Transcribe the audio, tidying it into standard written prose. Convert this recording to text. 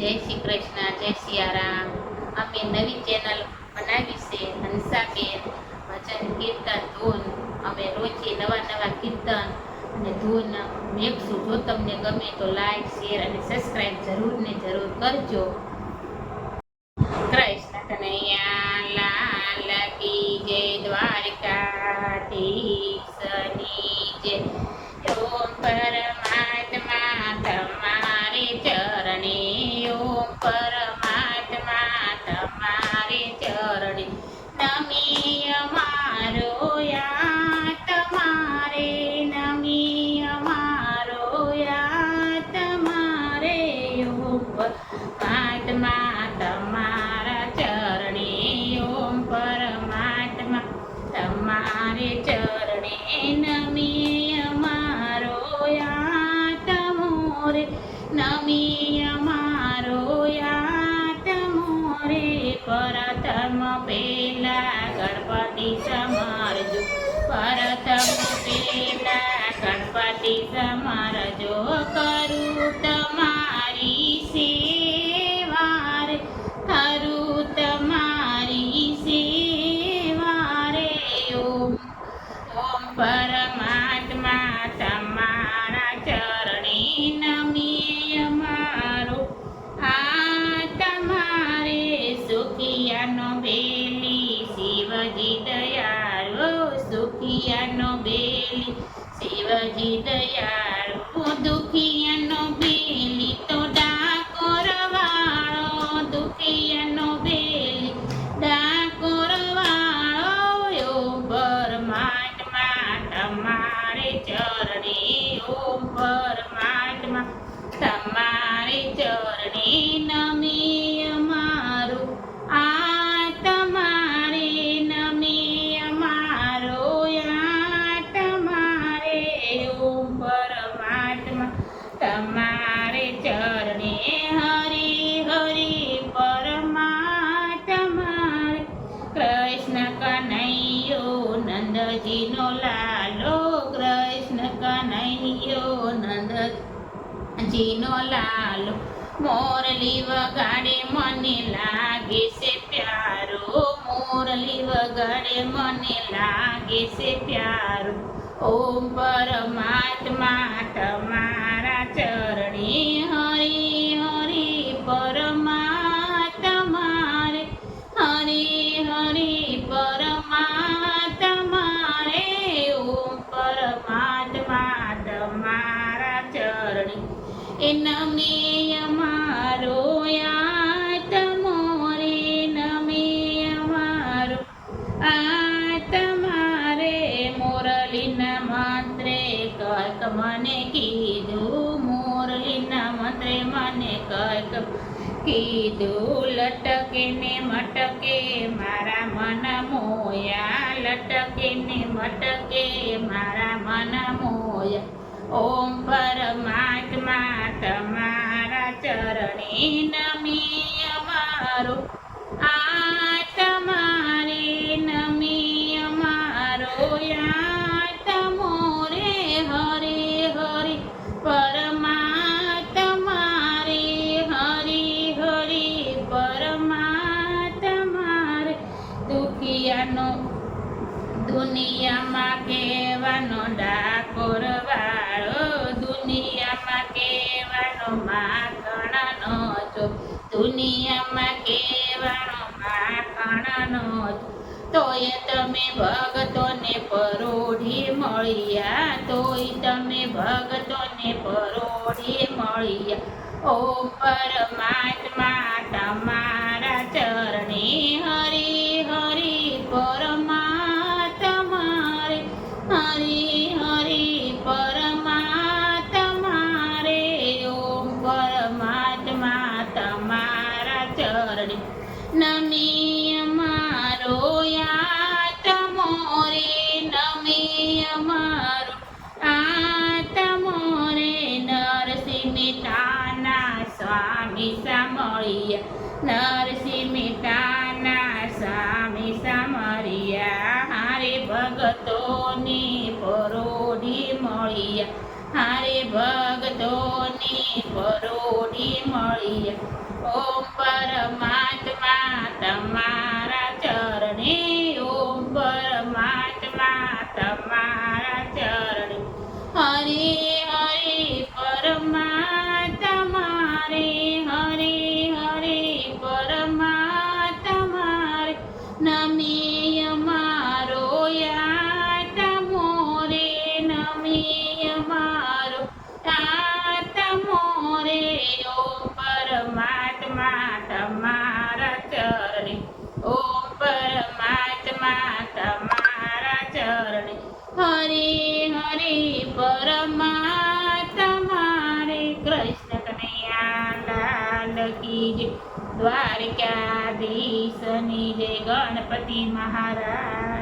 જય શ્રી કૃષ્ણ, જય સિયારામ. અમે નવી ચેનલ બનાવી છે, હંસાબેન ભજન કીર્તન ધૂન. અમે રોજે નવા કીર્તન અને ધૂન મેકશું. જો તમને ગમે તો લાઈક, શેર અને સબસ્ક્રાઈબ જરૂર ને જરૂર કરજો. કૃષ્ણ કનૈયા લાલ કી જય, દ્વારકાધીશની જય. ઓમ પરમાત્મા તમારે ચરણે, ઓમ પરમાત્મા તમારે ચરણે નમી અમારો યા તમારે, નમી અમારો યા તમારે. ઓમ પરમાત્મા તમારા ચરણે, ઓમ પરમાત્મા તમારે ચરણે નમી અમારો યા તમોરે, નમી અમારો યા તમોરે. પ્રથમ પેલા ગણપતિ સમરજો, પ્રથમ પેલા ગણપતિ સમરજો. કરું તમારી સેવા રે, કરું તમારી સેવા રે. ઓમ પરમાત્મા તમારા ચરણે નમી અમારો આ તમારે. સુખિયાનો બેલી શિવજી દયાળુ, સુખિયાનો બેલી શિવજી દયાળુ. દુખિયાનો બેલી તો ડાકોર વાળો, દુખિયાનો બેલી ડાકોર વાળો. ઓમ પરમાત્મા તમારે ચરણે, ઓમ પરમાત્મા તમારે ચરણે નમી અમારું આ તમારે, નમી અમારો યા તમારે. ઓમ પરમાત્મા તમારે ચરણે હરિ હરિ પરમાત્મા. કૃષ્ણ કનૈયો નંદજીનો લાલો, કૃષ્ણ કનૈયો નંદજીનો લાલો. મોરલી વગાડે મને લાગે છે પ્યારો, મોરલી વગાડે મને લાગે છે પ્યારો. ઓમ પરમાત્મા તમારા ચરણે હરિ હરિ પરમાત્મા રે, હરિ હરિ પરમાત્મા રે. ઓમ પરમાત્મા તમારા ચરણે એ નમી અમારો યા તમોરે, નમી અમારો આ તમારે. મોરલીના મંત્રે કંઈક મને કીધું, મોરલીના મંત્રે મને કંઈક કીધું. લટકે ને મટકે મારા મન મોયા, લટકે ને મટકે મારા મન મોયા. ઓમ પરમાત્મા તમારા ચરણે નમી અમારો આ તમારે, નમી અમારો યા તમોરે. હરે હરિ પરમાત્મા રે, હરિ હરિ પરમાત્મા રે. દુખિયાનો દુનિયામાં કહેવાનો ડાકોર વાળો, દુનિયામાં કહેવાનો માખણનો છો, દુનિયામાં કહેવાનો માખણનો છો. તોય તમે ભગતોને પરોઢી મળ્યા, તોય તમે ભગતોને પરોઢી મળ્યા. ઓમ પરમાત્મા તમારા ચરણે હરિ હરિ પરમાત્મા રે, હરિ હરિ પરમાત્મા રે. ઓમ પરમાત્મા તમારા ચરણે નમી અમારો યા તમોરે, નમી અમારો આ તમોરે. નરસિંહ મહેતાના સ્વામી સામળિયા, નરસિંહ મહેતાના સ્વામી સામળિયા. હારે ભગતોની પરોઢી મળિયા, હારે ભગતોની પરોઢી મળીએ. ઓમ પરમાત્મા તમારા ચરણે, ઓમ પરમાત્મા તમારા ચરણે. હરે હરે પરમાત્મા રે, હરે હરે પરમાત્મા રે. નમી અમારો આત્મો રે, નમી અમારો આત્મો રે. ઓમ પરમાત્મા તમારા ચરણે, ઓમ પરમાત્મા તમારા ચરણે. હરે હરે પરમાત્મા રે. કૃષ્ણ કનૈયા લાલ કી જય. દ્વારકાધીશની જય. ગણપતિ મહારાજ